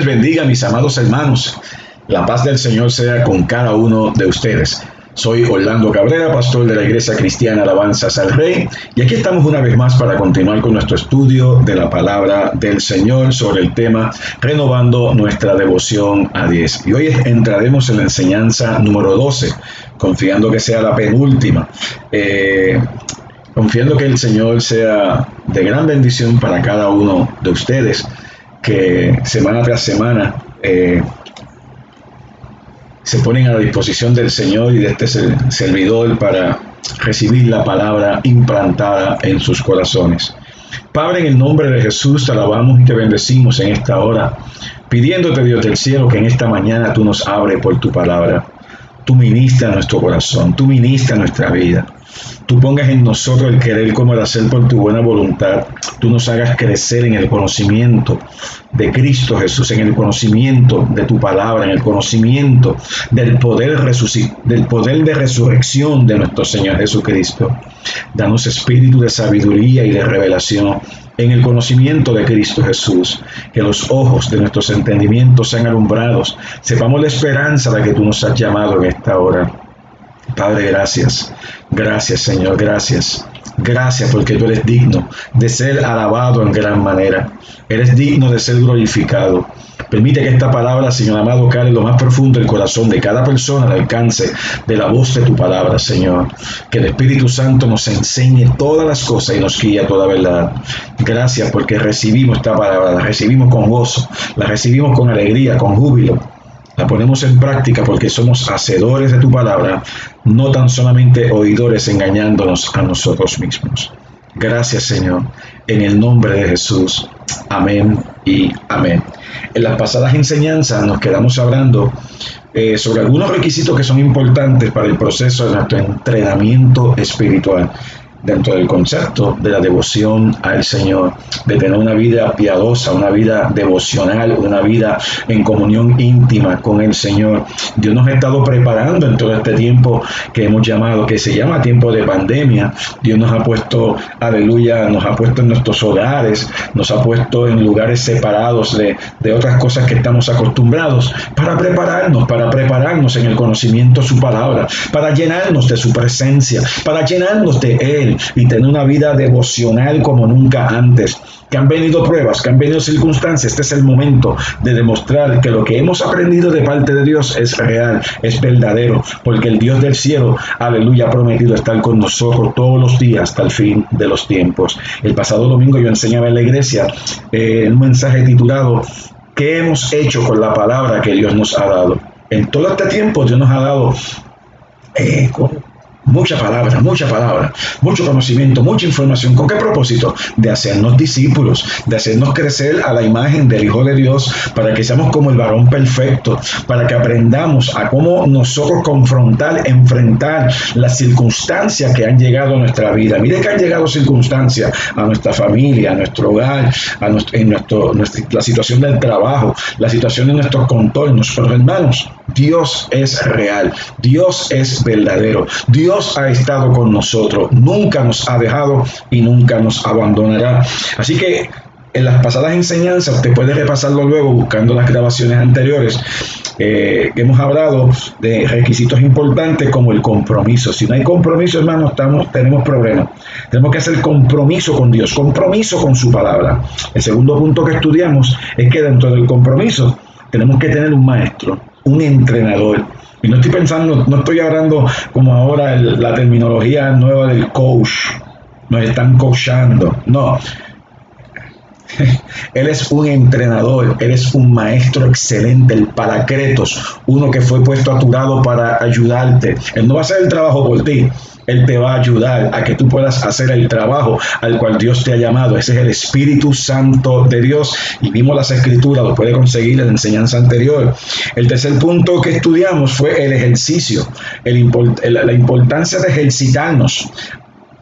bendiga, mis amados hermanos. La paz del Señor sea con cada uno de ustedes. Soy Orlando Cabrera, pastor de la Iglesia Cristiana Alabanzas al Rey, y aquí estamos una vez más para continuar con nuestro estudio de la palabra del Señor sobre el tema renovando nuestra devoción a Dios. Y hoy entraremos en la enseñanza número 12, confiando que sea la penúltima. Confiando que el Señor sea de gran bendición para cada uno de ustedes, que semana tras semana se ponen a la disposición del Señor y de este servidor para recibir la palabra implantada en sus corazones. Padre, en el nombre de Jesús te alabamos y te bendecimos en esta hora, pidiéndote, Dios del cielo, que en esta mañana tú nos abres por tu palabra. Tú ministras nuestro corazón, tú ministras nuestra vida. Tú pongas en nosotros el querer como el hacer por tu buena voluntad. Tú nos hagas crecer en el conocimiento de Cristo Jesús, en el conocimiento de tu palabra, en el conocimiento del poder de resurrección de nuestro Señor Jesucristo. Danos espíritu de sabiduría y de revelación en el conocimiento de Cristo Jesús, que los ojos de nuestros entendimientos sean alumbrados, sepamos la esperanza a la que tú nos has llamado en esta hora. Padre, gracias. Gracias, Señor, gracias. Gracias porque tú eres digno de ser alabado en gran manera. Eres digno de ser glorificado. Permite que esta palabra, Señor amado, cale en lo más profundo del corazón de cada persona al alcance de la voz de tu palabra, Señor. Que el Espíritu Santo nos enseñe todas las cosas y nos guíe a toda verdad. Gracias porque recibimos esta palabra, la recibimos con gozo, la recibimos con alegría, con júbilo. La ponemos en práctica porque somos hacedores de tu palabra, no tan solamente oidores engañándonos a nosotros mismos. Gracias, Señor, en el nombre de Jesús. Amén y amén. En las pasadas enseñanzas nos quedamos hablando sobre algunos requisitos que son importantes para el proceso de nuestro entrenamiento espiritual, dentro del concepto de la devoción al Señor, de tener una vida piadosa, una vida devocional, una vida en comunión íntima con el Señor. Dios nos ha estado preparando en todo este tiempo que hemos llamado, que se llama tiempo de pandemia. Dios nos ha puesto, aleluya, nos ha puesto en nuestros hogares, nos ha puesto en lugares separados de otras cosas que estamos acostumbrados, para prepararnos en el conocimiento de su palabra, para llenarnos de su presencia, para llenarnos de Él, y tener una vida devocional como nunca antes. Que han venido pruebas, que han venido circunstancias. Este es el momento de demostrar que lo que hemos aprendido de parte de Dios es real, es verdadero, porque el Dios del cielo, aleluya, ha prometido estar con nosotros todos los días hasta el fin de los tiempos. El pasado domingo yo enseñaba en la iglesia un mensaje titulado ¿qué hemos hecho con la palabra que Dios nos ha dado? En todo este tiempo Dios nos ha dado mucha palabra, mucho conocimiento, mucha información. ¿Con qué propósito? De hacernos discípulos, de hacernos crecer a la imagen del Hijo de Dios, para que seamos como el varón perfecto, para que aprendamos a cómo nosotros enfrentar las circunstancias que han llegado a nuestra vida. Mire que han llegado circunstancias a nuestra familia, a nuestro hogar, la situación del trabajo, la situación de nuestros contornos. Pero hermanos, Dios es real, Dios es verdadero, Dios ha estado con nosotros, nunca nos ha dejado y nunca nos abandonará. Así que en las pasadas enseñanzas, usted puede repasarlo luego buscando las grabaciones anteriores, que hemos hablado de requisitos importantes como el compromiso. Si no hay compromiso, hermanos, tenemos problemas. Tenemos que hacer compromiso con Dios, compromiso con su palabra. El segundo punto que estudiamos es que dentro del compromiso tenemos que tener un maestro, un entrenador. Y no estoy hablando como ahora la terminología nueva del coach. Nos están coachando. No. Él es un entrenador, Él es un maestro excelente, el Paracletos, uno que fue puesto a tu lado para ayudarte. Él no va a hacer el trabajo por ti, Él te va a ayudar a que tú puedas hacer el trabajo al cual Dios te ha llamado. Ese es el Espíritu Santo de Dios. Y vimos las Escrituras, lo puede conseguir en la enseñanza anterior. El tercer punto que estudiamos fue el ejercicio, la importancia de ejercitarnos.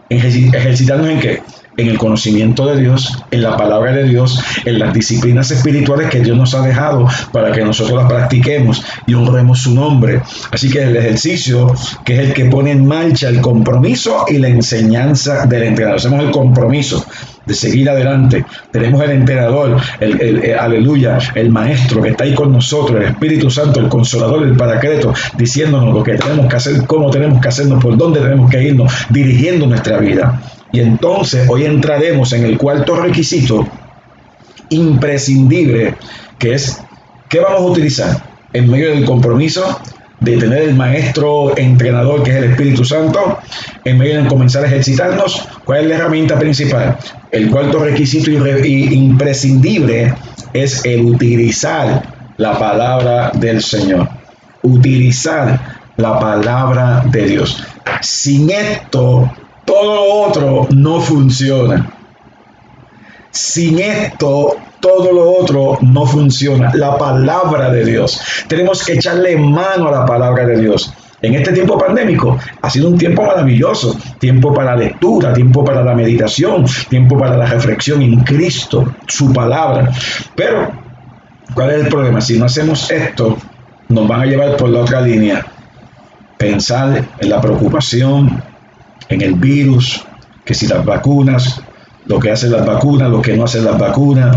¿Ejercitarnos en qué? En el conocimiento de Dios, en la palabra de Dios, en las disciplinas espirituales que Dios nos ha dejado para que nosotros las practiquemos y honremos su nombre. Así que el ejercicio, que es el que pone en marcha el compromiso y la enseñanza del entrenador. Hacemos el compromiso de seguir adelante. Tenemos el entrenador, aleluya, el maestro que está ahí con nosotros, el Espíritu Santo, el consolador, el paracleto, diciéndonos lo que tenemos que hacer, cómo tenemos que hacernos, por dónde tenemos que irnos, dirigiendo nuestra vida. Y entonces hoy entraremos en el cuarto requisito imprescindible, que es, ¿qué vamos a utilizar? En medio del compromiso de tener el maestro entrenador que es el Espíritu Santo, en medio de comenzar a ejercitarnos, ¿cuál es la herramienta principal? El cuarto requisito imprescindible es el utilizar la palabra del Señor. Utilizar la palabra de Dios. Sin esto, todo lo otro no funciona. Sin esto, todo lo otro no funciona. La palabra de Dios. Tenemos que echarle mano a la palabra de Dios. En este tiempo pandémico ha sido un tiempo maravilloso. Tiempo para la lectura, tiempo para la meditación, tiempo para la reflexión en Cristo, su palabra. Pero, ¿cuál es el problema? Si no hacemos esto, nos van a llevar por la otra línea. Pensar en la preocupación, en el virus, que si las vacunas, lo que hacen las vacunas, lo que no hacen las vacunas,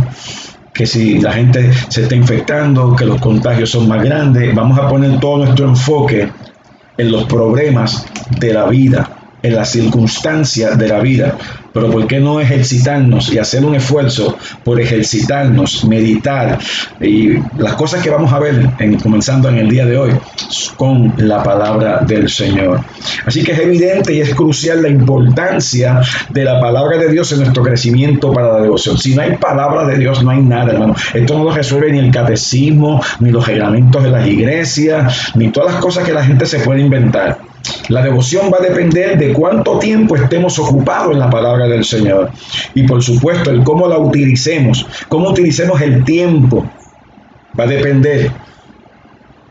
que si la gente se está infectando, que los contagios son más grandes. Vamos a poner todo nuestro enfoque en los problemas de la vida, en las circunstancias de la vida. Pero ¿por qué no ejercitarnos y hacer un esfuerzo por ejercitarnos, meditar y las cosas que vamos a ver comenzando en el día de hoy con la palabra del Señor? Así que es evidente y es crucial la importancia de la palabra de Dios en nuestro crecimiento para la devoción. Si no hay palabra de Dios, no hay nada, hermano. Esto no lo resuelve ni el catecismo, ni los reglamentos de las iglesias, ni todas las cosas que la gente se puede inventar. La devoción va a depender de cuánto tiempo estemos ocupados en la palabra del Señor. Y por supuesto, el cómo la utilicemos, cómo utilicemos el tiempo, va a depender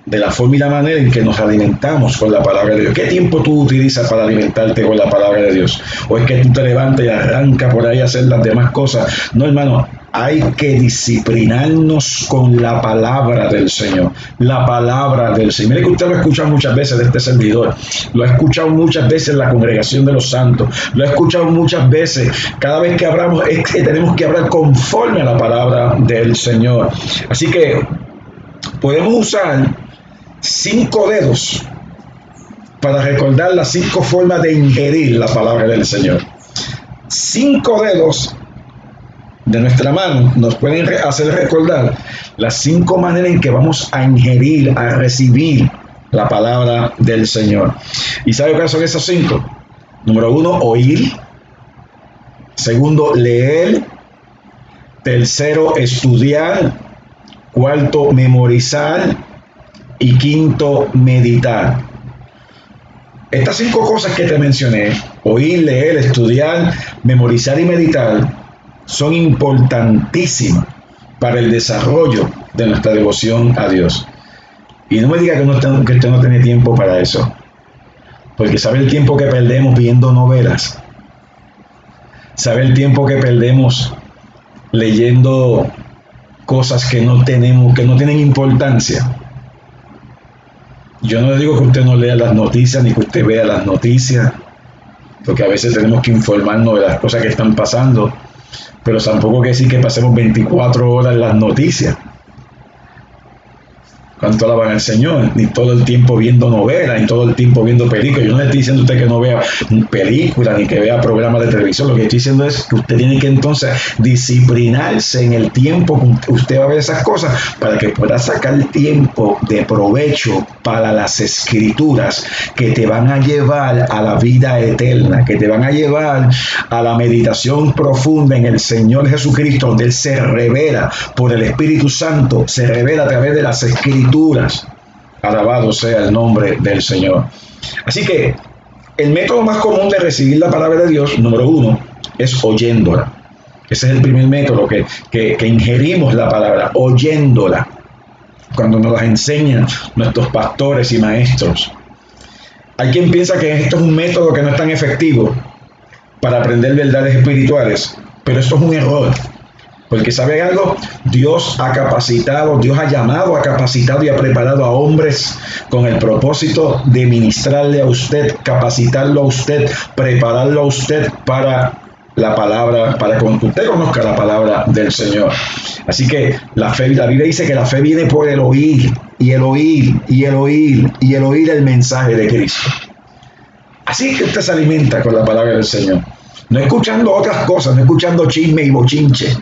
de la forma y la manera en que nos alimentamos con la palabra de Dios. ¿Qué tiempo tú utilizas para alimentarte con la palabra de Dios? ¿O es que tú te levantas y arrancas por ahí a hacer las demás cosas? No, hermano. Hay que disciplinarnos con la palabra del Señor. La palabra del Señor. Mire que usted lo ha escuchado muchas veces de este servidor. Lo ha escuchado muchas veces en la congregación de los santos. Lo ha escuchado muchas veces. Cada vez que hablamos es que tenemos que hablar conforme a la palabra del Señor. Así que podemos usar 5 dedos para recordar las 5 formas de ingerir la palabra del Señor. 5 dedos de nuestra mano nos pueden hacer recordar las 5 maneras en que vamos a ingerir, a recibir la palabra del Señor. ¿Y sabe cuáles son esas 5? Número 1, oír. Segundo, leer. Tercero, estudiar. Cuarto, memorizar. Y quinto, meditar. Estas 5 cosas que te mencioné, oír, leer, estudiar, memorizar y meditar, son importantísimas para el desarrollo de nuestra devoción a Dios. Y no me diga que usted no tiene tiempo para eso, porque sabe el tiempo que perdemos viendo novelas, sabe el tiempo que perdemos leyendo cosas que no tienen importancia. Yo no le digo que usted no lea las noticias ni que usted vea las noticias, porque a veces tenemos que informarnos de las cosas que están pasando, pero tampoco quiere decir que pasemos 24 horas en las noticias. ¿Cuánto alaban al Señor? Ni todo el tiempo viendo novelas, ni todo el tiempo viendo películas. Yo no le estoy diciendo a usted que no vea películas, ni que vea programas de televisión. Lo que estoy diciendo es que usted tiene que entonces disciplinarse en el tiempo que usted va a ver esas cosas, para que pueda sacar tiempo de provecho para las escrituras que te van a llevar a la vida eterna, que te van a llevar a la meditación profunda en el Señor Jesucristo, donde Él se revela por el Espíritu Santo, se revela a través de las escrituras. Alabado sea el nombre del Señor. Así que el método más común de recibir la palabra de Dios, número 1, es oyéndola. Ese es el primer método que ingerimos la palabra, oyéndola, cuando nos las enseñan nuestros pastores y maestros. Hay quien piensa que esto es un método que no es tan efectivo para aprender verdades espirituales, pero esto es un error. Porque ¿sabe algo? Dios ha capacitado, Dios ha llamado, ha capacitado y ha preparado a hombres con el propósito de ministrarle a usted, capacitarlo a usted, prepararlo a usted para la palabra, para que usted conozca la palabra del Señor. Así que la Biblia dice que la fe viene por el oír, y el oír, y el oír, y el oír el mensaje de Cristo. Así que usted se alimenta con la palabra del Señor. No escuchando otras cosas, no escuchando chisme y bochinche.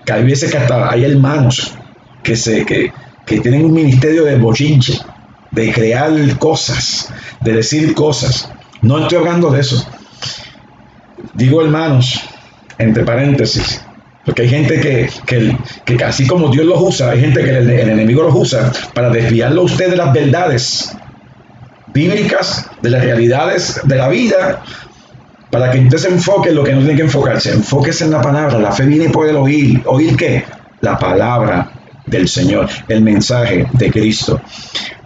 Que hay veces que hasta hay hermanos que tienen un ministerio de bochinche, de crear cosas, de decir cosas. No estoy hablando de eso. Digo hermanos, entre paréntesis, porque hay gente que así como Dios los usa, hay gente que el enemigo los usa para desviarlo a usted de las verdades bíblicas, de las realidades de la vida, para que usted se enfoque en lo que no tiene que enfocarse. Enfóquese en la palabra. La fe viene por el oír. ¿Oír qué? La palabra del Señor, el mensaje de Cristo.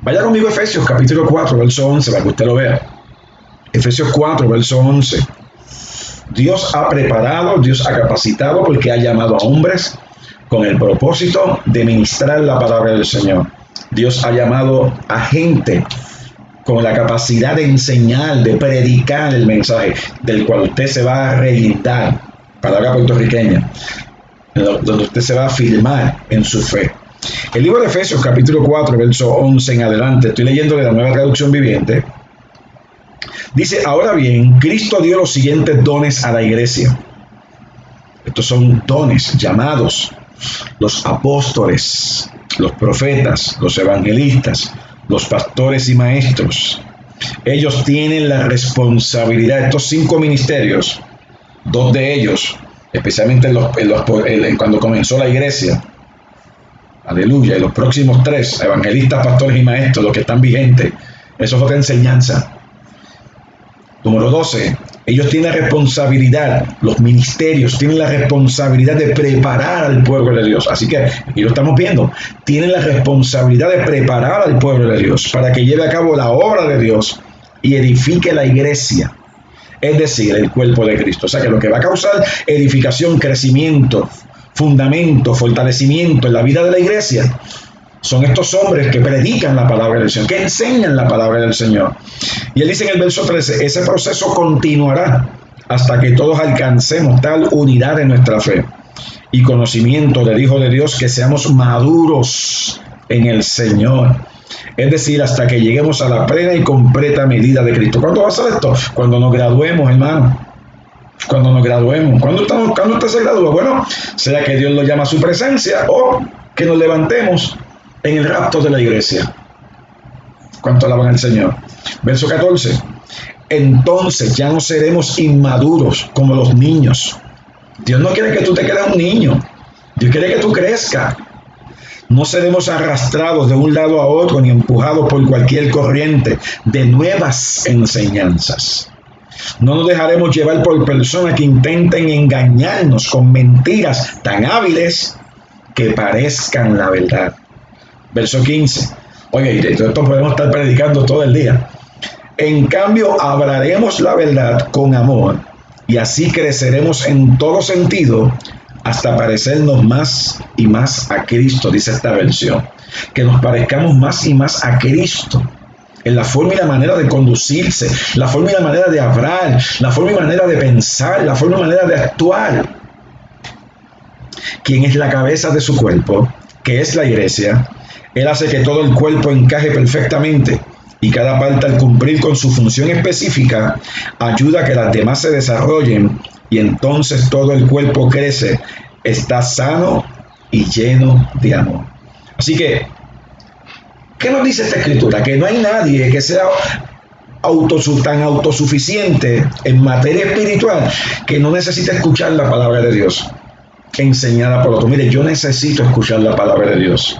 Vaya conmigo a Efesios capítulo 4, verso 11, para que usted lo vea. Efesios 4, verso 11. Dios ha preparado, Dios ha capacitado, porque ha llamado a hombres con el propósito de ministrar la palabra del Señor. Dios ha llamado a gente con la capacidad de enseñar, de predicar el mensaje, del cual usted se va a reeditar, palabra puertorriqueña, donde usted se va a afirmar en su fe. El libro de Efesios, capítulo 4, verso 11 en adelante, estoy leyendo de la Nueva Traducción Viviente, dice: ahora bien, Cristo dio los siguientes dones a la iglesia. Estos son dones, llamados: los apóstoles, los profetas, los evangelistas, los pastores y maestros. Ellos tienen la responsabilidad, estos 5 ministerios, 2 de ellos, especialmente cuando comenzó la iglesia, aleluya, y los próximos 3, evangelistas, pastores y maestros, los que están vigentes, eso es otra enseñanza. Número 12, ellos tienen la responsabilidad, los ministerios tienen la responsabilidad de preparar al pueblo de Dios. Así que aquí lo estamos viendo, tienen la responsabilidad de preparar al pueblo de Dios para que lleve a cabo la obra de Dios y edifique la iglesia, es decir, el cuerpo de Cristo. O sea que lo que va a causar edificación, crecimiento, fundamento, fortalecimiento en la vida de la iglesia son estos hombres que predican la palabra del Señor, que enseñan la palabra del Señor. Y él dice en el verso 13, ese proceso continuará hasta que todos alcancemos tal unidad en nuestra fe y conocimiento del Hijo de Dios, que seamos maduros en el Señor. Es decir, hasta que lleguemos a la plena y completa medida de Cristo. ¿Cuándo va a ser esto? Cuando nos graduemos, hermano. Cuando nos graduemos. ¿Cuándo usted se gradúa? Bueno, sea que Dios lo llama a su presencia o que nos levantemos en el rapto de la iglesia. ¿Cuánto alaban al Señor? Verso 14. Entonces ya no seremos inmaduros como los niños. Dios no quiere que tú te quedes un niño. Dios quiere que tú crezcas. No seremos arrastrados de un lado a otro ni empujados por cualquier corriente de nuevas enseñanzas. No nos dejaremos llevar por personas que intenten engañarnos con mentiras tan hábiles que parezcan la verdad. Verso 15. Oye, de esto podemos estar predicando todo el día. En cambio, hablaremos la verdad con amor y así creceremos en todo sentido hasta parecernos más y más a Cristo, dice esta versión. Que nos parezcamos más y más a Cristo en la forma y la manera de conducirse, la forma y la manera de hablar, la forma y manera de pensar, la forma y manera de actuar. Quien es la cabeza de su cuerpo, que es la iglesia. Él hace que todo el cuerpo encaje perfectamente y cada parte, al cumplir con su función específica, ayuda a que las demás se desarrollen y entonces todo el cuerpo crece, está sano y lleno de amor. Así que, ¿qué nos dice esta escritura? Que no hay nadie que sea tan autosuficiente en materia espiritual que no necesite escuchar la palabra de Dios enseñada por otro. Mire, yo necesito escuchar la palabra de Dios.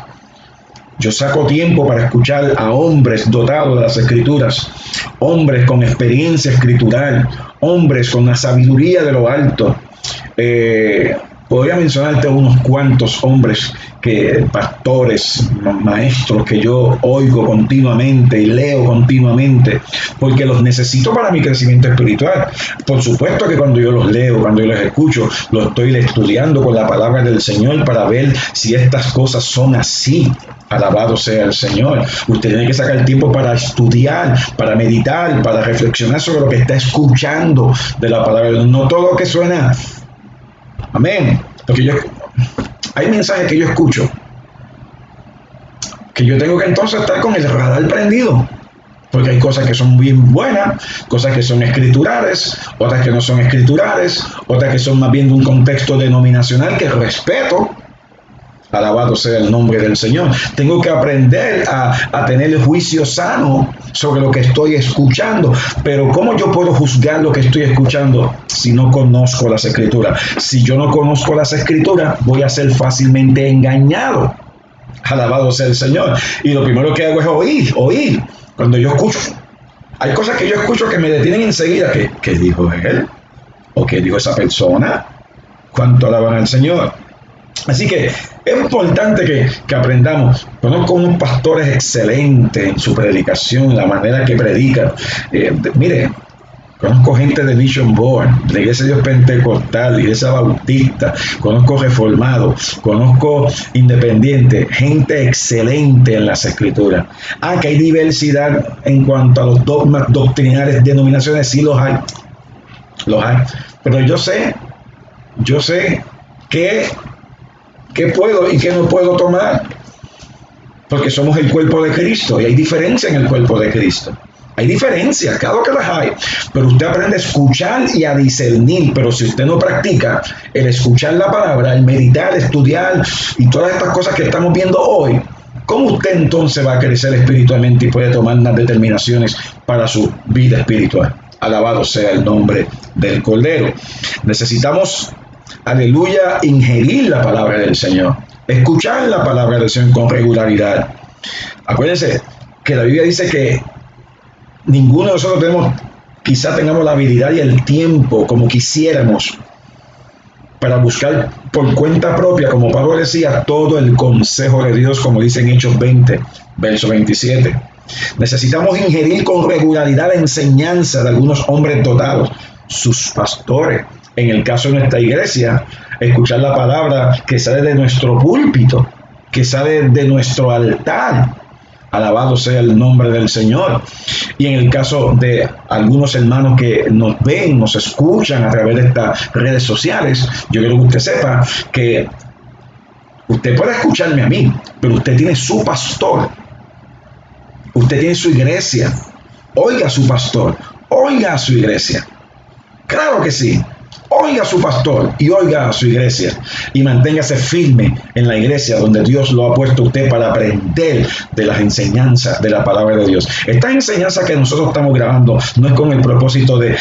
Yo saco tiempo para escuchar a hombres dotados de las escrituras, hombres con experiencia escritural, hombres con la sabiduría de lo alto, Podría mencionarte unos cuantos hombres, pastores, maestros que yo oigo continuamente y leo continuamente, porque los necesito para mi crecimiento espiritual. Por supuesto que cuando yo los leo, cuando yo los escucho, los estoy estudiando con la palabra del Señor para ver si estas cosas son así. Alabado sea el Señor. Usted tiene que sacar tiempo para estudiar, para meditar, para reflexionar sobre lo que está escuchando de la palabra. No todo lo que suena. Amén. Porque hay mensajes que yo escucho que yo tengo que entonces estar con el radar prendido. Porque hay cosas que son bien buenas, cosas que son escriturales, otras que no son escriturales, otras que son más bien de un contexto denominacional que respeto. Alabado sea el nombre del Señor. Tengo que aprender a tener el juicio sano sobre lo que estoy escuchando. Pero ¿cómo yo puedo juzgar lo que estoy escuchando si no conozco las Escrituras? Si yo no conozco las Escrituras, voy a ser fácilmente engañado. Alabado sea el Señor. Y lo primero que hago es oír. Cuando yo escucho, hay cosas que yo escucho que me detienen enseguida. ¿Qué dijo él? ¿O qué dijo esa persona? ¿Cuánto alaban al Señor? Así que es importante que aprendamos. Conozco unos pastores excelentes en su predicación, la manera que predican. Mire, conozco gente de Mission Board, de la Iglesia de Dios Pentecostal, de Iglesia Bautista, conozco reformados, conozco independientes, gente excelente en las Escrituras. Que hay diversidad en cuanto a los dogmas doctrinales, denominaciones, sí los hay. Pero yo sé que ¿qué puedo y qué no puedo tomar? Porque somos el cuerpo de Cristo y hay diferencia en el cuerpo de Cristo. Hay diferencias, claro que las hay, pero usted aprende a escuchar y a discernir. Pero si usted no practica el escuchar la palabra, el meditar, estudiar y todas estas cosas que estamos viendo hoy, ¿cómo usted entonces va a crecer espiritualmente y puede tomar unas determinaciones para su vida espiritual? Alabado sea el nombre del Cordero. Necesitamos, aleluya, ingerir la palabra del Señor, escuchar la palabra del Señor con regularidad. Acuérdense que la Biblia dice que ninguno de nosotros quizá tengamos la habilidad y el tiempo como quisiéramos para buscar por cuenta propia, como Pablo decía, todo el consejo de Dios, como dice en Hechos 20, verso 27. Necesitamos ingerir con regularidad la enseñanza de algunos hombres dotados, sus pastores. En el caso de nuestra iglesia, escuchar la palabra que sale de nuestro púlpito, que sale de nuestro altar. Alabado sea el nombre del Señor. Y en el caso de algunos hermanos que nos ven, nos escuchan a través de estas redes sociales, yo quiero que usted sepa que usted puede escucharme a mí, pero usted tiene su pastor. Usted tiene su iglesia. Oiga a su pastor. Oiga a su iglesia. Claro que sí. Oiga a su pastor y oiga a su iglesia y manténgase firme en la iglesia donde Dios lo ha puesto a usted para aprender de las enseñanzas de la palabra de Dios. Estas enseñanzas que nosotros estamos grabando no es con el propósito de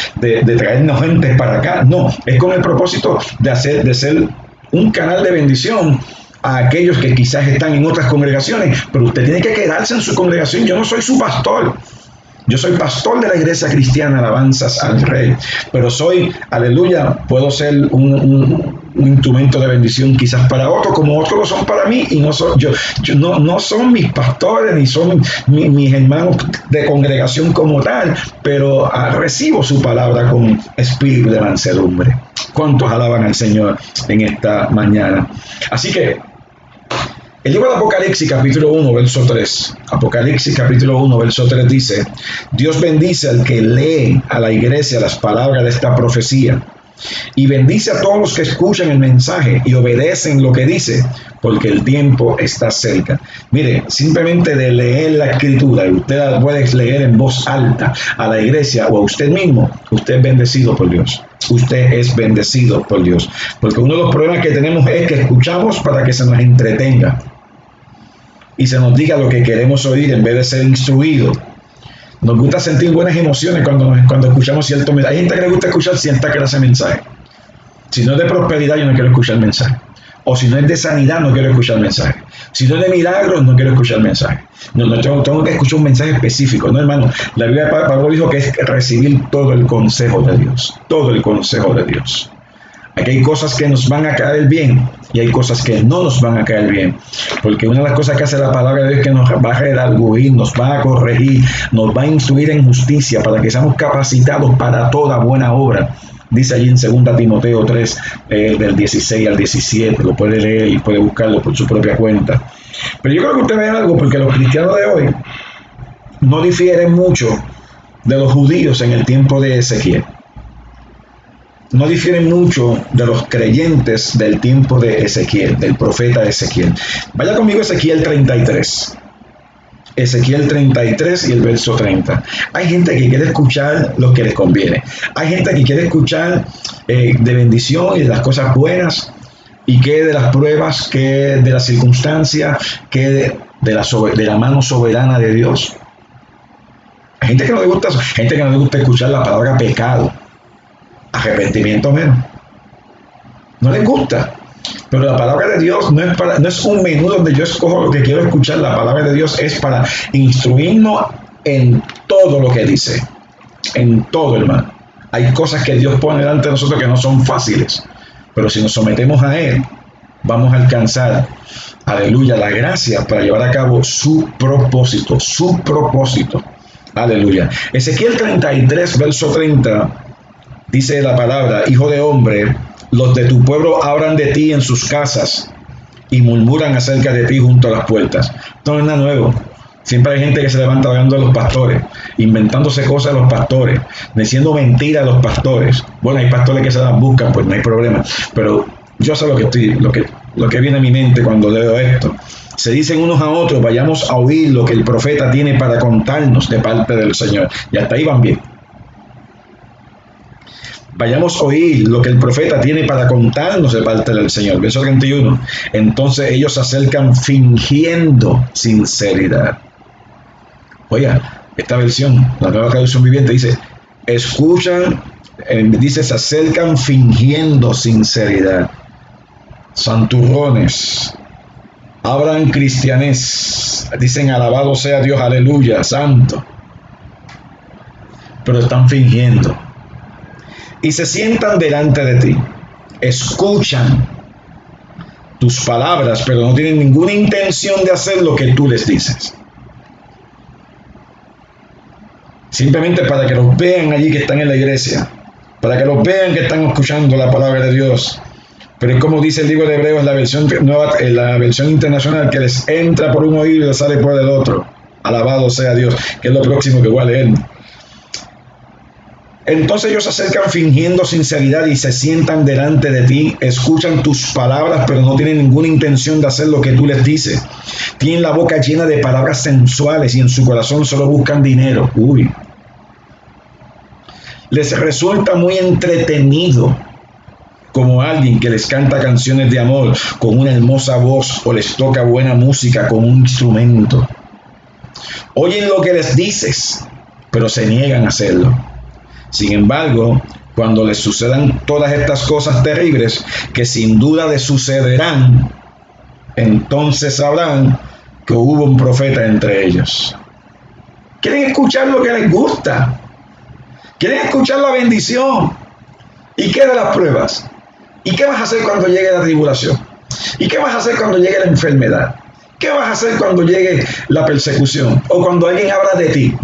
traernos gente para acá, no, es con el propósito de ser un canal de bendición a aquellos que quizás están en otras congregaciones, pero usted tiene que quedarse en su congregación. Yo no soy su pastor. Yo soy pastor de la iglesia cristiana, alabanzas al Rey, pero soy, aleluya, puedo ser un instrumento de bendición quizás para otros, como otros lo son para mí, y no son mis pastores, ni son mis hermanos de congregación como tal, pero recibo su palabra con espíritu de mansedumbre. ¿Cuántos alaban al Señor en esta mañana? Así que el libro de Apocalipsis capítulo 1 verso 3, Apocalipsis capítulo 1 verso 3 dice: Dios bendice al que lee a la iglesia las palabras de esta profecía y bendice a todos los que escuchan el mensaje y obedecen lo que dice, porque el tiempo está cerca. Mire, simplemente de leer la escritura, y usted la puede leer en voz alta a la iglesia o a usted mismo, usted es bendecido por Dios. Usted es bendecido por Dios. Porque uno de los problemas que tenemos es que escuchamos para que se nos entretenga y se nos diga lo que queremos oír en vez de ser instruidos. Nos gusta sentir buenas emociones cuando escuchamos cierto mensaje. Hay gente que le gusta escuchar cierta clase de mensaje. Si no es de prosperidad, yo no quiero escuchar el mensaje. O si no es de sanidad, no quiero escuchar el mensaje. Si no es de milagros, no quiero escuchar el mensaje. No tengo que escuchar un mensaje específico. No, hermano. La Biblia de Pablo dijo que es recibir todo el consejo de Dios. Todo el consejo de Dios. Aquí hay cosas que nos van a caer bien y hay cosas que no nos van a caer bien. Porque una de las cosas que hace la palabra de Dios es que nos va a redarguir, nos va a corregir, nos va a instruir en justicia para que seamos capacitados para toda buena obra. Dice allí en 2 Timoteo 3, del 16 al 17. Lo puede leer y puede buscarlo por su propia cuenta. Pero yo creo que usted vea algo, porque los cristianos de hoy no difieren mucho de los judíos en el tiempo de Ezequiel. No difieren mucho de los creyentes del tiempo de Ezequiel, del profeta Ezequiel. Vaya conmigo a Ezequiel 33. Ezequiel 33 y el verso 30. Hay gente que quiere escuchar lo que les conviene. Hay gente que quiere escuchar de bendición y de las cosas buenas, y que de las pruebas, que de las circunstancias, que de la mano soberana de Dios. Hay gente que no le gusta eso. Gente que no le gusta escuchar la palabra pecado. Arrepentimiento menos. No les gusta. Pero la palabra de Dios no es un menú donde yo escojo lo que quiero escuchar. La palabra de Dios es para instruirnos en todo lo que dice. En todo, hermano. Hay cosas que Dios pone delante de nosotros que no son fáciles. Pero si nos sometemos a Él, vamos a alcanzar, aleluya, la gracia para llevar a cabo su propósito. Su propósito. Aleluya. Ezequiel 33, verso 30. Dice la palabra: hijo de hombre, los de tu pueblo hablan de ti en sus casas y murmuran acerca de ti junto a las puertas. Esto no es nada nuevo. Siempre hay gente que se levanta hablando de los pastores, inventándose cosas de los pastores, diciendo mentiras a los pastores. Bueno, hay pastores que se las buscan, pues no hay problema. Pero yo sé lo que viene a mi mente cuando leo esto. Se dicen unos a otros: vayamos a oír lo que el profeta tiene para contarnos de parte del Señor. Y hasta ahí van bien. Vayamos a oír lo que el profeta tiene para contarnos de parte del Señor. Verso 31. Entonces ellos se acercan fingiendo sinceridad. Oiga, esta versión, la Nueva Traducción Viviente, dice: escuchan, dice, se acercan fingiendo sinceridad. Santurrones, hablan cristianés, dicen alabado sea Dios, aleluya, santo. Pero están fingiendo. Y se sientan delante de ti, escuchan tus palabras, pero no tienen ninguna intención de hacer lo que tú les dices. Simplemente para que los vean allí que están en la iglesia, para que los vean que están escuchando la palabra de Dios. Pero es como dice el libro de Hebreos, la versión internacional, que les entra por un oído y les sale por el otro. Alabado sea Dios, que es lo próximo que voy a leer. Entonces ellos se acercan fingiendo sinceridad y se sientan delante de ti, escuchan tus palabras, pero no tienen ninguna intención de hacer lo que tú les dices. Tienen la boca llena de palabras sensuales y en su corazón solo buscan dinero. Uy. Les resulta muy entretenido como alguien que les canta canciones de amor con una hermosa voz o les toca buena música con un instrumento. Oyen lo que les dices, pero se niegan a hacerlo. Sin embargo, cuando les sucedan todas estas cosas terribles, que sin duda les sucederán, entonces sabrán que hubo un profeta entre ellos. Quieren escuchar lo que les gusta. Quieren escuchar la bendición. ¿Y qué de las pruebas? ¿Y qué vas a hacer cuando llegue la tribulación? ¿Y qué vas a hacer cuando llegue la enfermedad? ¿Qué vas a hacer cuando llegue la persecución? O cuando alguien habla de ti.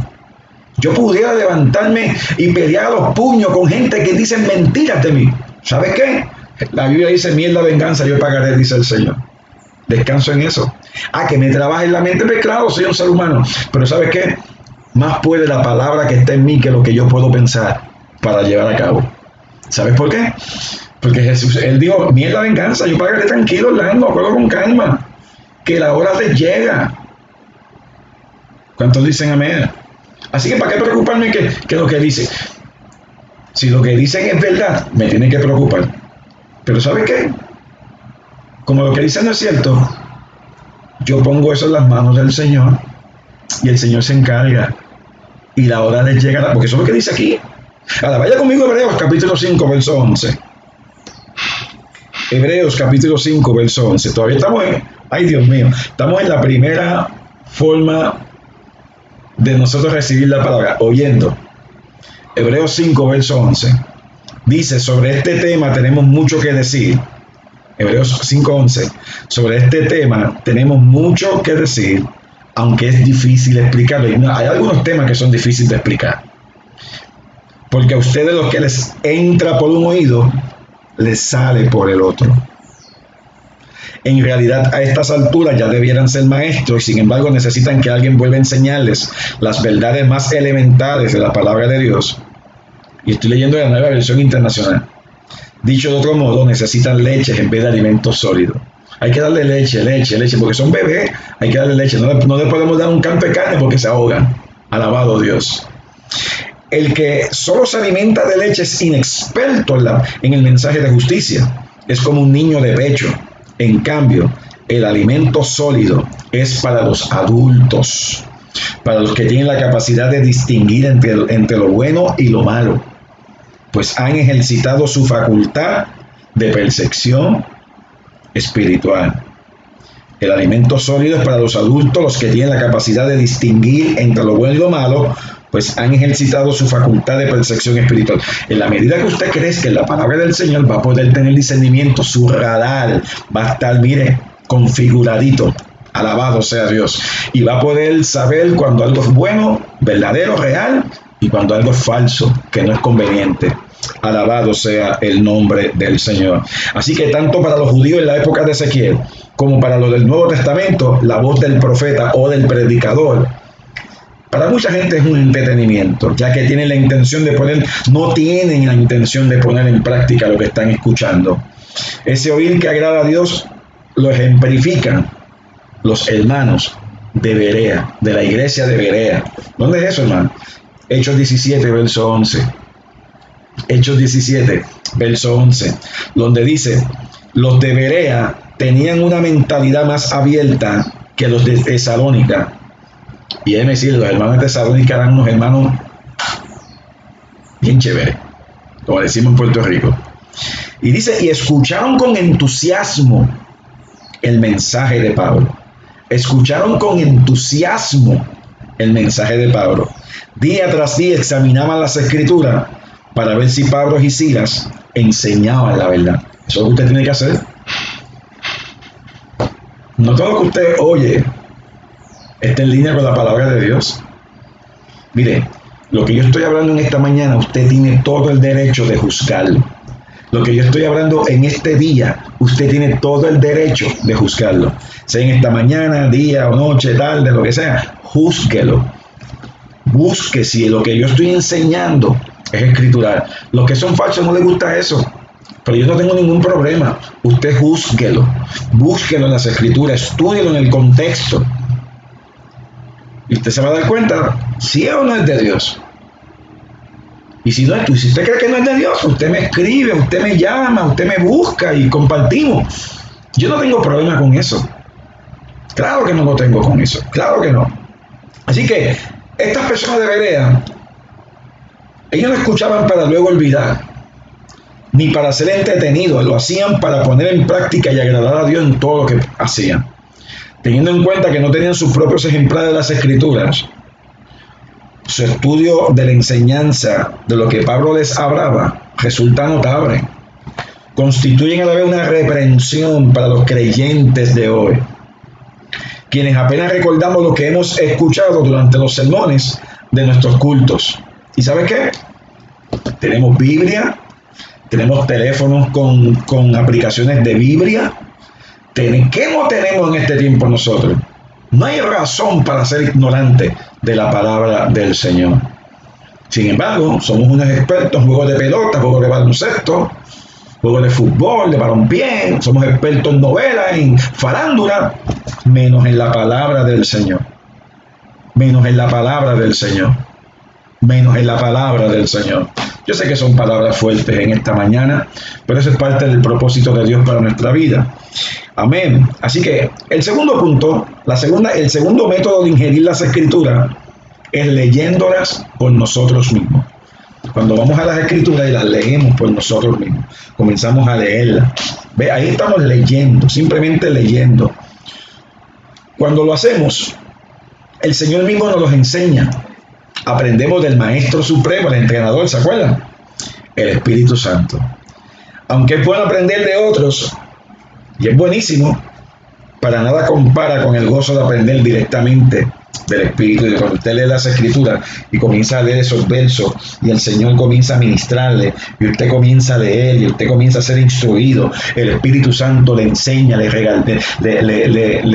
Yo pudiera levantarme y pelear a los puños con gente que dice mentiras de mí. ¿Sabes qué? La Biblia dice: mía es la venganza, yo pagaré, dice el Señor. Descanso en eso. Que me trabaje en la mente, pues claro, soy un ser humano. Pero ¿sabes qué? Más puede la palabra que está en mí que lo que yo puedo pensar para llevar a cabo. ¿Sabes por qué? Porque Jesús, Él dijo: mía es la venganza, yo pagaré, tranquilo, Orlando, acuerdo, con calma, que la hora les llega. ¿Cuántos dicen amén? Así que ¿para qué preocuparme que lo que dicen? Si lo que dicen es verdad, me tiene que preocupar. Pero ¿sabe qué? Como lo que dicen no es cierto, yo pongo eso en las manos del Señor y el Señor se encarga. Y la hora les llegará, porque eso es lo que dice aquí. Ahora, vaya conmigo a Hebreos capítulo 5, verso 11. Hebreos capítulo 5, verso 11. Todavía estamos ay Dios mío, estamos en la primera forma de nosotros recibir la palabra, oyendo. Hebreos 5, verso 11. Dice, sobre este tema tenemos mucho que decir. Hebreos 5:11. Sobre este tema tenemos mucho que decir, aunque es difícil explicarlo. Y hay algunos temas que son difíciles de explicar. Porque a ustedes lo que les entra por un oído, les sale por el otro. En realidad, a estas alturas ya debieran ser maestros y sin embargo necesitan que alguien vuelva a enseñarles las verdades más elementales de la palabra de Dios. Y estoy leyendo la Nueva Versión Internacional. Dicho de otro modo, necesitan leche en vez de alimentos sólidos. Hay que darle leche, porque son bebés, hay que darle leche. No le podemos dar un canto de carne porque se ahogan. Alabado Dios. El que solo se alimenta de leche es inexperto en el mensaje de justicia. Es como un niño de pecho. En cambio, el alimento sólido es para los adultos, para los que tienen la capacidad de distinguir entre lo bueno y lo malo, pues han ejercitado su facultad de percepción espiritual. El alimento sólido es para los adultos, los que tienen la capacidad de distinguir entre lo bueno y lo malo, pues han ejercitado su facultad de percepción espiritual. En la medida que usted crezca en la palabra del Señor, va a poder tener discernimiento, su radar va a estar, mire, configuradito. Alabado sea Dios. Y va a poder saber cuando algo es bueno, verdadero, real, y cuando algo es falso, que no es conveniente. Alabado sea el nombre del Señor. Así que tanto para los judíos en la época de Ezequiel, como para los del Nuevo Testamento, la voz del profeta o del predicador, para mucha gente es un entretenimiento, ya que tienen la intención de no tienen la intención de poner en práctica lo que están escuchando. Ese oír que agrada a Dios lo ejemplifican los hermanos de Berea, de la iglesia de Berea. ¿Dónde es eso, hermano? Hechos 17, verso 11. Hechos 17, verso 11, donde dice, los de Berea tenían una mentalidad más abierta que los de Tesalónica. Y déjeme decir, los hermanos de Tesalónica eran unos hermanos bien chéveres, como decimos en Puerto Rico. Y dice, y escucharon con entusiasmo el mensaje de Pablo. Escucharon con entusiasmo el mensaje de Pablo. Día tras día examinaban las escrituras para ver si Pablo y Silas enseñaban la verdad. Eso es lo que usted tiene que hacer. No todo lo que usted oye está en línea con la palabra de Dios. Mire, lo que yo estoy hablando en esta mañana, usted tiene todo el derecho de juzgarlo. Lo que yo estoy hablando en este día, usted tiene todo el derecho de juzgarlo. Sea en esta mañana, día o noche, tarde, lo que sea, júzguelo. Busque si lo que yo estoy enseñando es escritural. Los que son falsos no les gusta eso, pero yo no tengo ningún problema. Usted júzguelo, búsquelo en las escrituras, estúdielo en el contexto. Y usted se va a dar cuenta si es o no es de Dios. Y si no es, si usted cree que no es de Dios, usted me escribe, usted me llama, usted me busca y compartimos. Yo no tengo problema con eso. Claro que no lo tengo con eso, claro que no. Así que estas personas de Berea, ellos no escuchaban para luego olvidar, ni para ser entretenidos, lo hacían para poner en práctica y agradar a Dios en todo lo que hacían. Teniendo en cuenta que no tenían sus propios ejemplares de las Escrituras, su estudio de la enseñanza de lo que Pablo les hablaba resulta notable. Constituyen a la vez una reprensión para los creyentes de hoy, quienes apenas recordamos lo que hemos escuchado durante los sermones de nuestros cultos. ¿Y sabe qué? Tenemos Biblia, tenemos teléfonos con aplicaciones de Biblia. ¿Qué no tenemos en este tiempo nosotros? No hay razón para ser ignorante de la palabra del Señor. Sin embargo, somos unos expertos en juegos de pelota, juegos de baloncesto, juegos de fútbol, de balompié, somos expertos en novelas, en farándula, menos en la palabra del Señor. Menos en la palabra del Señor. Menos en la palabra del Señor. Yo sé que son palabras fuertes en esta mañana, pero eso es parte del propósito de Dios para nuestra vida. Amén. Así que el segundo punto, el segundo método de ingerir las escrituras es leyéndolas por nosotros mismos. Cuando vamos a las escrituras y las leemos por nosotros mismos, comenzamos a leerlas. Ve, ahí estamos leyendo, simplemente leyendo. Cuando lo hacemos, el Señor mismo nos los enseña. Aprendemos del Maestro Supremo, el entrenador, ¿se acuerdan? el Espíritu Santo. Aunque es bueno aprender de otros, y es buenísimo, para nada compara con el gozo de aprender directamente del Espíritu. Y cuando usted lee las Escrituras y comienza a leer esos versos y el Señor comienza a ministrarle y usted comienza a leer y usted comienza a ser instruido, el Espíritu Santo le enseña, le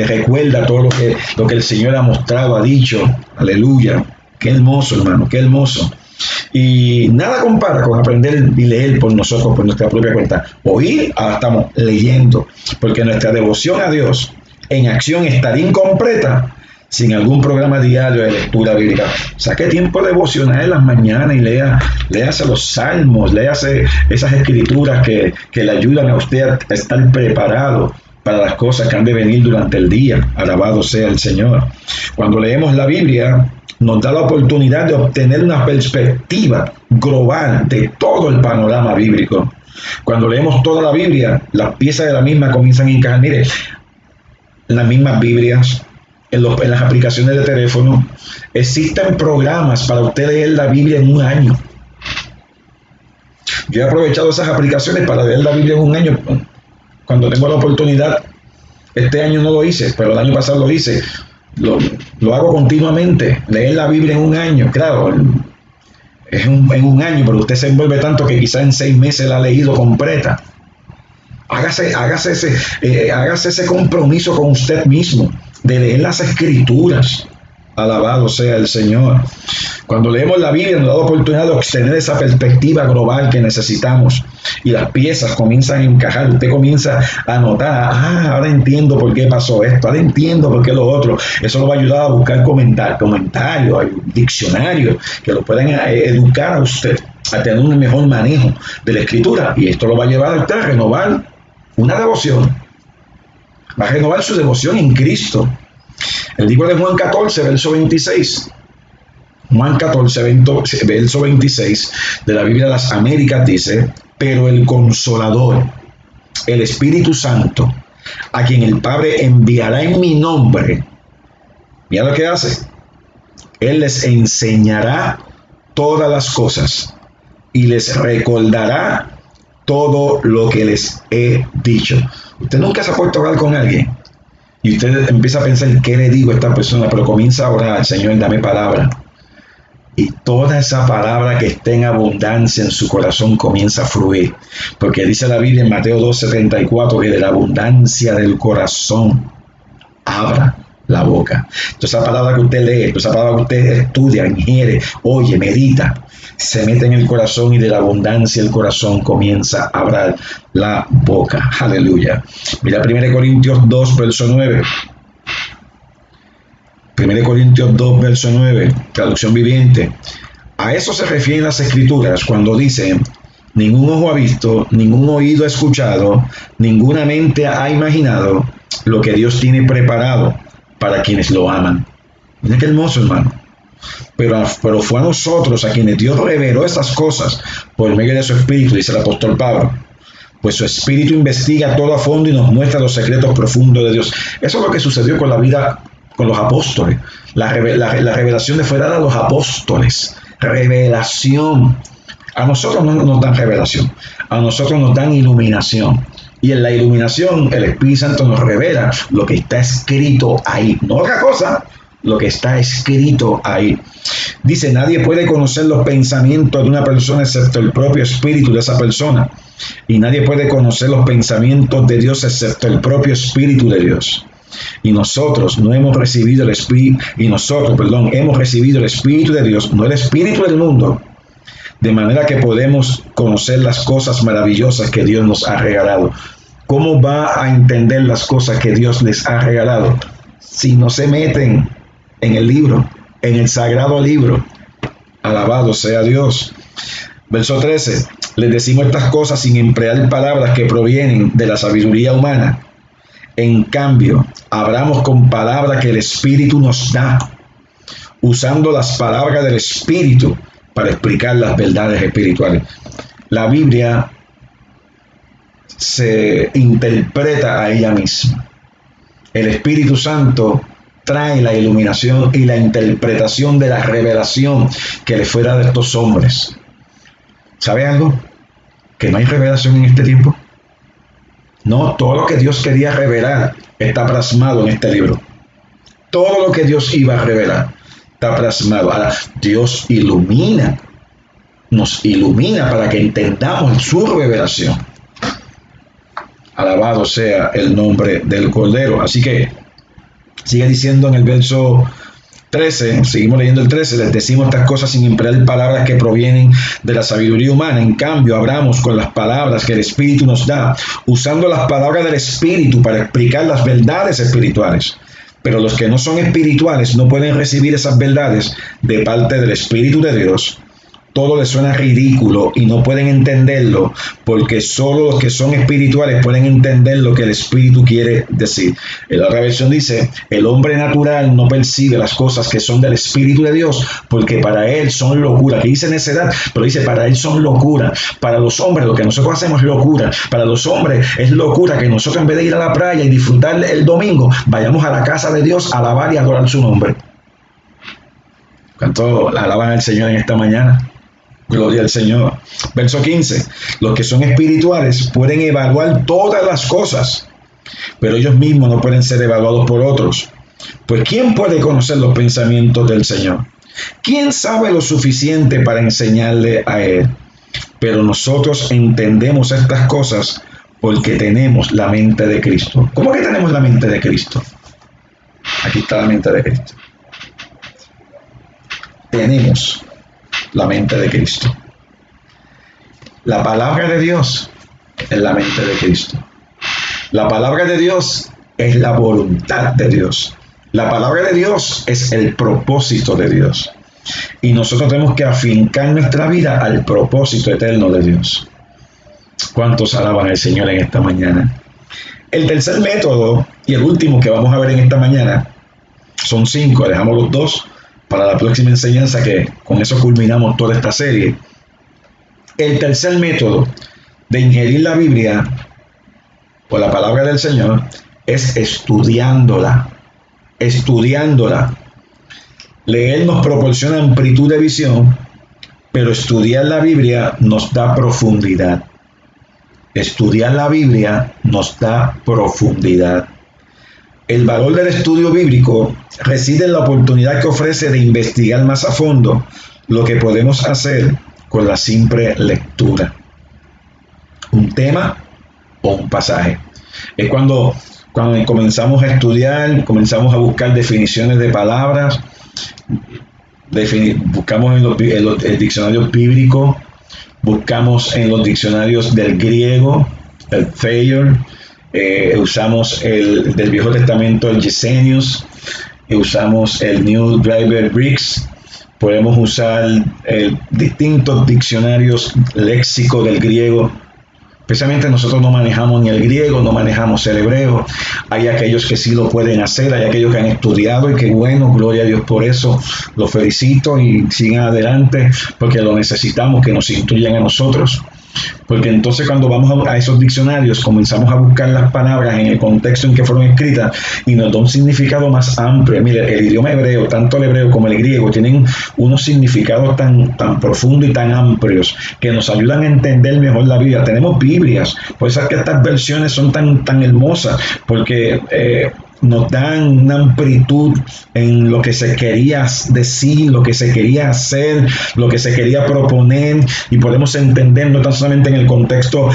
recuerda todo lo que el Señor ha mostrado, ha dicho. Aleluya. Qué hermoso, hermano, qué hermoso. Y nada compara con aprender y leer por nosotros, por nuestra propia cuenta. Oír, ahora estamos leyendo, porque nuestra devoción a Dios en acción estaría incompleta sin algún programa diario de lectura bíblica. Saque tiempo devocional en las mañanas y léase los salmos, léase esas escrituras que le ayudan a usted a estar preparado para las cosas que han de venir durante el día. Alabado sea el Señor. Cuando leemos la Biblia, nos da la oportunidad de obtener una perspectiva global de todo el panorama bíblico. Cuando leemos toda la Biblia, las piezas de la misma comienzan a encajar. Mire, en las mismas Biblias, en las aplicaciones de teléfono, existen programas para usted leer la Biblia en un año. Yo he aprovechado esas aplicaciones para leer la Biblia en un año. Cuando tengo la oportunidad, este año no lo hice, pero el año pasado lo hice. Lo hago continuamente, leer la Biblia en un año, claro, en un año, pero usted se envuelve tanto que quizás en 6 meses la ha leído completa. Hágase ese compromiso con usted mismo de leer las Escrituras. Alabado sea el Señor. Cuando leemos la Biblia nos da la oportunidad de obtener esa perspectiva global que necesitamos y las piezas comienzan a encajar. Usted comienza a notar, ahora entiendo por qué pasó esto, ahora entiendo por qué lo otro. Eso lo va a ayudar a buscar comentarios, diccionarios que lo puedan educar a usted a tener un mejor manejo de la Escritura, y esto lo va a llevar a usted a renovar una devoción. Va a renovar su devoción en Cristo. El libro de Juan 14, verso 26. Juan 14, verso 26 de la Biblia de las Américas dice: pero el Consolador, el Espíritu Santo, a quien el Padre enviará en mi nombre, mira lo que hace. Él les enseñará todas las cosas y les recordará todo lo que les he dicho. Usted nunca se ha puesto a hablar con alguien y usted empieza a pensar, ¿qué le digo a esta persona? Pero comienza a orar: Señor, dame palabra. Y toda esa palabra que esté en abundancia en su corazón comienza a fluir. Porque dice la Biblia en Mateo 12:34 que de la abundancia del corazón abra la boca. Entonces esa palabra que usted lee, esa palabra que usted estudia, ingiere, oye, medita, se mete en el corazón y de la abundancia del corazón comienza a abrir la boca. Aleluya. Mira 1 Corintios 2, verso 9. 1 Corintios 2, verso 9, traducción viviente. A eso se refieren las Escrituras cuando dicen: ningún ojo ha visto, ningún oído ha escuchado, ninguna mente ha imaginado lo que Dios tiene preparado para quienes lo aman. Mira qué hermoso, hermano. Pero fue a nosotros a quienes Dios reveló estas cosas por medio de su Espíritu, dice el apóstol Pablo. Pues su Espíritu investiga todo a fondo y nos muestra los secretos profundos de Dios. Eso es lo que sucedió con la vida, con los apóstoles. La revelación le fue dada a los apóstoles. Revelación. A nosotros no nos dan revelación. A nosotros nos dan iluminación. Y en la iluminación el Espíritu Santo nos revela lo que está escrito ahí. No otra cosa, lo que está escrito ahí. Dice: nadie puede conocer los pensamientos de una persona excepto el propio espíritu de esa persona. Y nadie puede conocer los pensamientos de Dios excepto el propio Espíritu de Dios. Y nosotros hemos recibido el Espíritu el Espíritu de Dios, no el espíritu del mundo, de manera que podemos conocer las cosas maravillosas que Dios nos ha regalado. ¿Cómo va a entender las cosas que Dios les ha regalado si no se meten en el libro, en el sagrado libro? Alabado sea Dios. Verso 13. Les decimos estas cosas sin emplear palabras que provienen de la sabiduría humana. En cambio, hablamos con palabras que el Espíritu nos da, usando las palabras del Espíritu para explicar las verdades espirituales. La Biblia se interpreta a ella misma. El Espíritu Santo trae la iluminación y la interpretación de la revelación que le fue dada a estos hombres. ¿Sabe algo? que no hay revelación en este tiempo. No, todo lo que Dios quería revelar está plasmado en este libro. Todo lo que Dios iba a revelar está plasmado. Ahora, Dios nos ilumina para que entendamos su revelación. Alabado sea el nombre del Cordero. Así que sigue diciendo en el verso 13, seguimos leyendo el 13, les decimos estas cosas sin emplear palabras que provienen de la sabiduría humana. En cambio, hablamos con las palabras que el Espíritu nos da, usando las palabras del Espíritu para explicar las verdades espirituales. Pero los que no son espirituales no pueden recibir esas verdades de parte del Espíritu de Dios. Todo les suena ridículo y no pueden entenderlo, porque solo los que son espirituales pueden entender lo que el Espíritu quiere decir. En la otra versión dice, el hombre natural no percibe las cosas que son del Espíritu de Dios, porque para él son locura. Que dice necedad, pero dice para él son locura. Para los hombres lo que nosotros hacemos es locura. Para los hombres es locura que nosotros en vez de ir a la playa y disfrutar el domingo, vayamos a la casa de Dios a alabar y adorar su nombre. ¿Cuánto alaban al Señor en esta mañana? Gloria al Señor. Verso 15. Los que son espirituales pueden evaluar todas las cosas, pero ellos mismos no pueden ser evaluados por otros. Pues ¿quién puede conocer los pensamientos del Señor? ¿Quién sabe lo suficiente para enseñarle a Él? Pero nosotros entendemos estas cosas porque tenemos la mente de Cristo. ¿Cómo que tenemos la mente de Cristo? Aquí está la mente de Cristo. Tenemos la mente de Cristo. La palabra de Dios es la mente de Cristo. La palabra de Dios es la voluntad de Dios. La palabra de Dios es el propósito de Dios. Y nosotros tenemos que afincar nuestra vida al propósito eterno de Dios. ¿Cuántos alaban al Señor en esta mañana? El tercer método y el último que vamos a ver en esta mañana, son 5, dejamos los 2 para la próxima enseñanza, que con eso culminamos toda esta serie. El tercer método de ingerir la Biblia o la palabra del Señor es estudiándola. Leer nos proporciona amplitud de visión, pero estudiar la Biblia nos da profundidad. Estudiar la Biblia nos da profundidad. El valor del estudio bíblico reside en la oportunidad que ofrece de investigar más a fondo lo que podemos hacer con la simple lectura. Un tema o un pasaje. Es cuando comenzamos a estudiar, comenzamos a buscar definiciones de palabras, buscamos en los diccionarios bíblicos, buscamos en los diccionarios del griego, el Thayer, usamos el del Viejo Testamento, el Gesenius, usamos el New Driver Briggs, podemos usar distintos diccionarios léxicos del griego. Especialmente nosotros no manejamos ni el griego, no manejamos el hebreo. Hay aquellos que sí lo pueden hacer, hay aquellos que han estudiado y qué bueno, gloria a Dios por eso. Los felicito y sigan adelante porque lo necesitamos, que nos instruyan a nosotros. Porque entonces cuando vamos a esos diccionarios comenzamos a buscar las palabras en el contexto en que fueron escritas y nos da un significado más amplio. Mire, el idioma hebreo, tanto el hebreo como el griego, tienen unos significados tan profundos y tan amplios que nos ayudan a entender mejor la Biblia. Tenemos Biblias, por eso es que estas versiones son tan hermosas, porque nos dan una amplitud en lo que se quería decir, lo que se quería hacer, lo que se quería proponer, y podemos entender no tan solamente en el contexto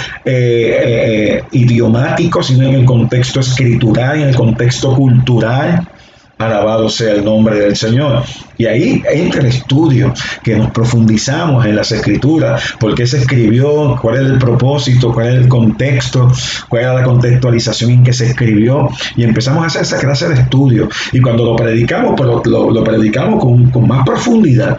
idiomático, sino en el contexto escritural, en el contexto cultural. Alabado sea el nombre del Señor. Y ahí entra el estudio, que nos profundizamos en las escrituras, por qué se escribió, cuál es el propósito, cuál es el contexto, cuál era la contextualización en que se escribió, y empezamos a hacer esa clase de estudio. Y cuando lo predicamos, pues lo predicamos con más profundidad,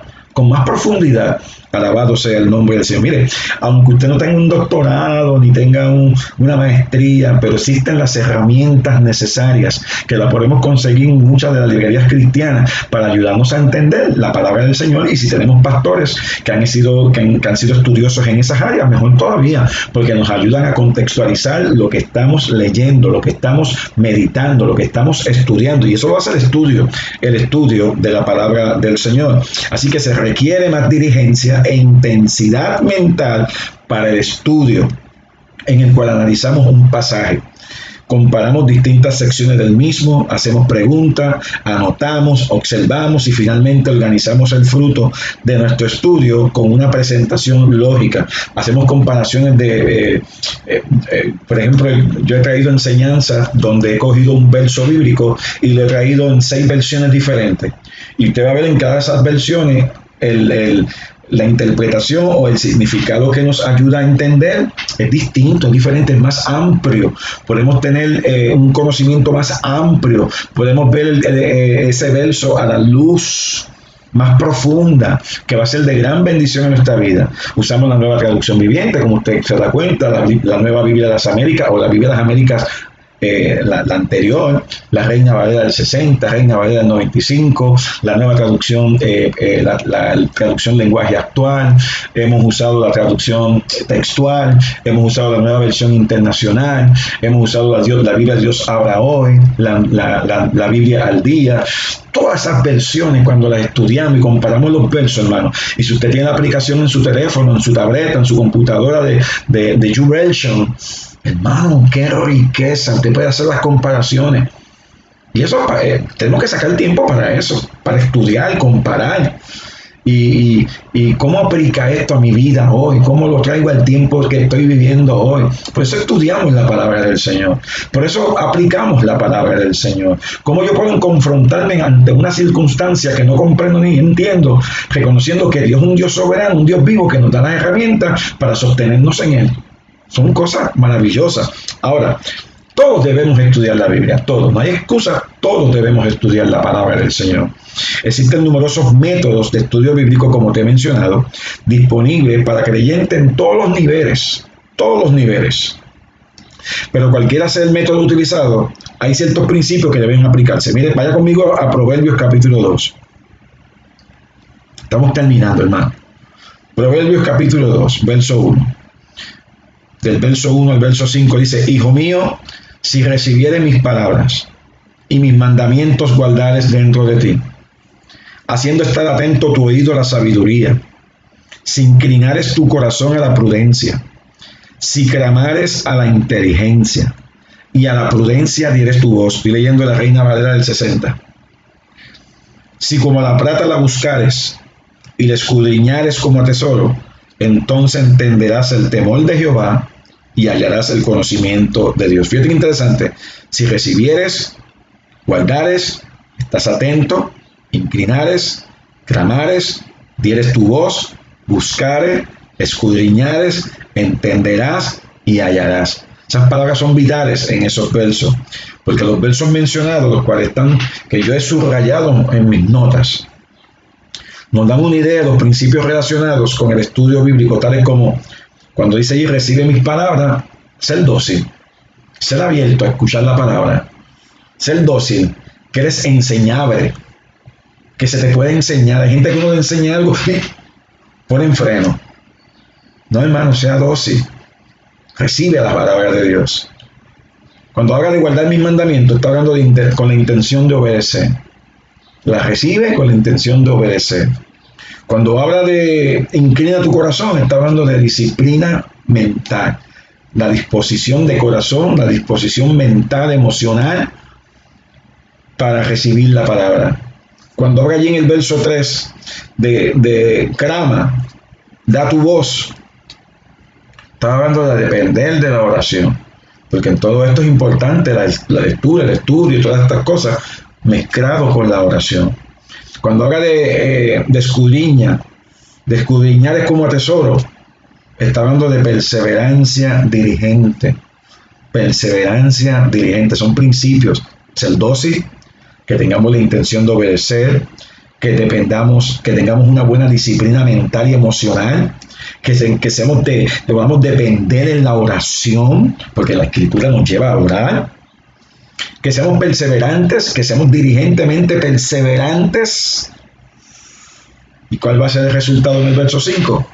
Alabado sea el nombre del Señor. Mire, aunque usted no tenga un doctorado ni tenga una maestría, pero existen las herramientas necesarias que la podemos conseguir en muchas de las librerías cristianas para ayudarnos a entender la palabra del Señor. Y si tenemos pastores que han sido estudiosos en esas áreas, mejor todavía, porque nos ayudan a contextualizar lo que estamos leyendo, lo que estamos meditando, lo que estamos estudiando. Y eso lo hace el estudio de la palabra del Señor. Así que se requiere más diligencia e intensidad mental para el estudio, en el cual analizamos un pasaje. Comparamos distintas secciones del mismo, hacemos preguntas, anotamos, observamos y finalmente organizamos el fruto de nuestro estudio con una presentación lógica. Hacemos comparaciones por ejemplo, yo he traído enseñanzas donde he cogido un verso bíblico y lo he traído en 6 versiones diferentes. Y usted va a ver en cada de esas versiones la interpretación o el significado que nos ayuda a entender es distinto, es diferente, es más amplio. Podemos tener un conocimiento más amplio, podemos ver ese verso a la luz más profunda, que va a ser de gran bendición en nuestra vida. Usamos la nueva traducción viviente, como usted se da cuenta, la nueva Biblia de las Américas o la Biblia de las Américas. La anterior, la Reina Valera del 60, Reina Valera del 95, la nueva traducción, la traducción lenguaje actual, hemos usado la traducción textual, hemos usado la nueva versión internacional, hemos usado la Biblia Dios habla hoy, la Biblia al día. Todas esas versiones, cuando las estudiamos y comparamos los versos, hermano, y si usted tiene la aplicación en su teléfono, en su tableta, en su computadora de YouVersion, hermano, qué riqueza, usted puede hacer las comparaciones. Y eso, tenemos que sacar tiempo para eso, para estudiar, comparar. Y cómo aplica esto a mi vida hoy, cómo lo traigo al tiempo que estoy viviendo hoy. Por eso estudiamos la palabra del Señor, por eso aplicamos la palabra del Señor. Cómo yo puedo confrontarme ante una circunstancia que no comprendo ni entiendo, reconociendo que Dios es un Dios soberano, un Dios vivo que nos da las herramientas para sostenernos en Él. Son cosas maravillosas. Ahora, todos debemos estudiar la Biblia, todos, no hay excusa, todos debemos estudiar la palabra del Señor. Existen numerosos métodos de estudio bíblico, como te he mencionado, disponibles para creyentes en todos los niveles. Pero cualquiera sea el método utilizado, hay ciertos principios que deben aplicarse. Mire, vaya conmigo a Proverbios capítulo 2. Estamos terminando, hermano. Proverbios capítulo 2, verso 1. Del verso 1 al verso 5 dice: Hijo mío, si recibieres mis palabras y mis mandamientos guardares dentro de ti, haciendo estar atento tu oído a la sabiduría, si inclinares tu corazón a la prudencia, si clamares a la inteligencia y a la prudencia dieres tu voz. Estoy leyendo la Reina Valera del 60. Si como a la plata la buscares y la escudriñares como a tesoro, entonces entenderás el temor de Jehová y hallarás el conocimiento de Dios. Fíjate qué interesante. Si recibieres, guardares, estás atento, inclinares, clamares, dieres tu voz, buscares, escudriñares, entenderás y hallarás. Esas palabras son vitales en esos versos, porque los versos mencionados, los cuales están, que yo he subrayado en mis notas, nos dan una idea de los principios relacionados con el estudio bíblico, tales como cuando dice ahí: recibe mis palabras, ser dócil, ser abierto a escuchar la palabra, ser dócil, que eres enseñable, que se te puede enseñar. Hay gente que uno le enseña algo y pone en freno. No, hermano, sea dócil, recibe la palabra de Dios. Cuando habla de guardar mis mandamientos, está hablando con la intención de obedecer. La recibe con la intención de obedecer. Cuando habla de inclina tu corazón, está hablando de disciplina mental, la disposición de corazón, la disposición mental, emocional para recibir la palabra. Cuando habla allí en el verso 3 de clama, da tu voz, está hablando de depender de la oración, porque en todo esto es importante la lectura, el estudio y todas estas cosas mezclado con la oración. Cuando habla de escudriñar es como a tesoro, está hablando de perseverancia diligente. Perseverancia diligente, son principios. Ser dócil, que tengamos la intención de obedecer, que tengamos una buena disciplina mental y emocional, que podamos depender en la oración, porque la Escritura nos lleva a orar. Que seamos perseverantes, que seamos diligentemente perseverantes. ¿Y cuál va a ser el resultado en el verso 5?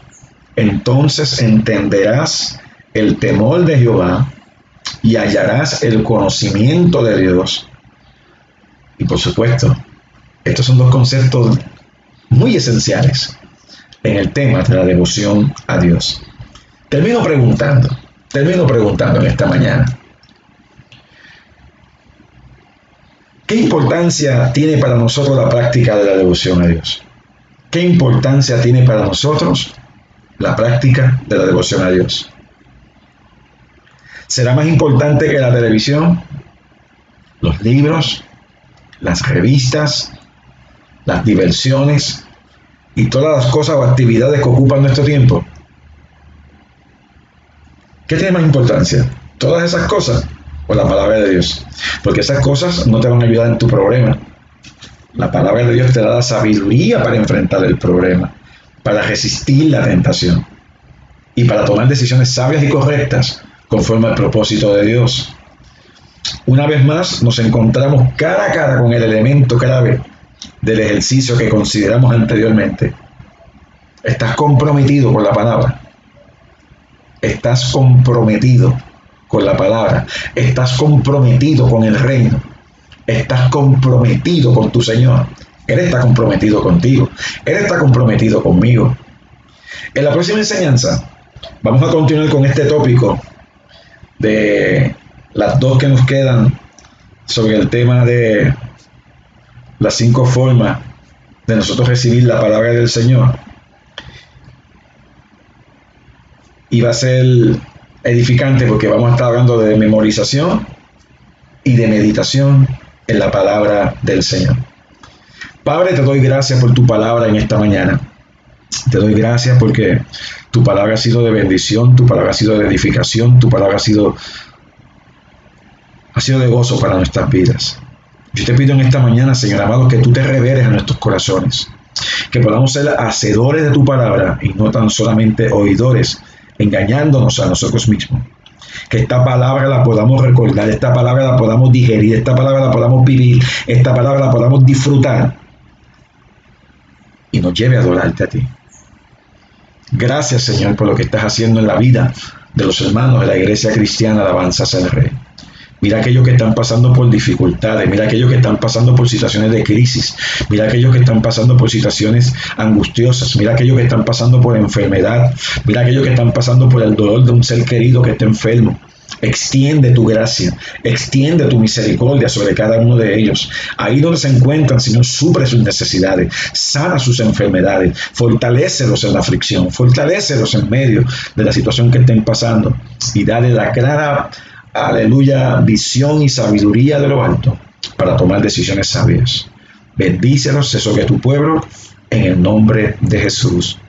Entonces entenderás el temor de Jehová y hallarás el conocimiento de Dios. Y por supuesto, estos son dos conceptos muy esenciales. en el tema de la devoción a Dios. Termino preguntando en esta mañana, ¿qué importancia tiene para nosotros la práctica de la devoción a Dios? ¿Qué importancia tiene para nosotros la práctica de la devoción a Dios? ¿Será más importante que la televisión, los libros, las revistas, las diversiones y todas las cosas o actividades que ocupan nuestro tiempo? ¿Qué tiene más importancia? ¿Todas esas cosas o la palabra de Dios? Porque esas cosas no te van a ayudar en tu problema. La palabra de Dios te da la sabiduría para enfrentar el problema, para resistir la tentación y para tomar decisiones sabias y correctas conforme al propósito de Dios. Una vez más nos encontramos cara a cara con el elemento clave del ejercicio que consideramos anteriormente. ¿Estás comprometido con la palabra? ¿Estás comprometido con la palabra? ¿Estás comprometido con el reino? ¿Estás comprometido con tu Señor? Él está comprometido contigo. Él está comprometido conmigo. En la próxima enseñanza vamos a continuar con este tópico de las dos que nos quedan sobre el tema de las 5 formas de nosotros recibir la palabra del Señor. Y va a ser edificante porque vamos a estar hablando de memorización y de meditación en la palabra del Señor. Padre, te doy gracias por tu palabra en esta mañana. Te doy gracias porque tu palabra ha sido de bendición, tu palabra ha sido de edificación, tu palabra ha sido de gozo para nuestras vidas. Yo te pido en esta mañana, Señor amado, que tú te reveles a nuestros corazones, que podamos ser hacedores de tu palabra y no tan solamente oidores, engañándonos a nosotros mismos. Que esta palabra la podamos recordar, esta palabra la podamos digerir, esta palabra la podamos vivir, esta palabra la podamos disfrutar y nos lleve a adorarte a ti. Gracias, Señor, por lo que estás haciendo en la vida de los hermanos de la Iglesia Cristiana Alabanzas al Rey. Mira aquellos que están pasando por dificultades, mira aquellos que están pasando por situaciones de crisis, mira aquellos que están pasando por situaciones angustiosas, mira aquellos que están pasando por enfermedad, mira aquellos que están pasando por el dolor de un ser querido que está enfermo. Extiende tu gracia, extiende tu misericordia sobre cada uno de ellos. Ahí donde se encuentran, Señor, suple sus necesidades, sana sus enfermedades, fortalécelos en la aflicción, fortalécelos en medio de la situación que estén pasando y dale la clara, aleluya, visión y sabiduría de lo alto para tomar decisiones sabias. Bendícelos sobre tu pueblo en el nombre de Jesús.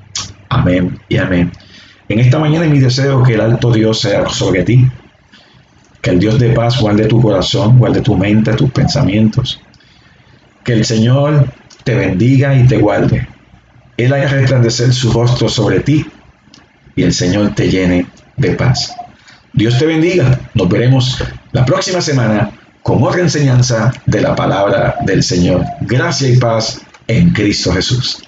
Amén y amén. En esta mañana es mi deseo que el alto Dios sea sobre ti. Que el Dios de paz guarde tu corazón, guarde tu mente, tus pensamientos. Que el Señor te bendiga y te guarde. Él haga resplandecer su rostro sobre ti y el Señor te llene de paz. Dios te bendiga. Nos veremos la próxima semana con otra enseñanza de la palabra del Señor. Gracia y paz en Cristo Jesús.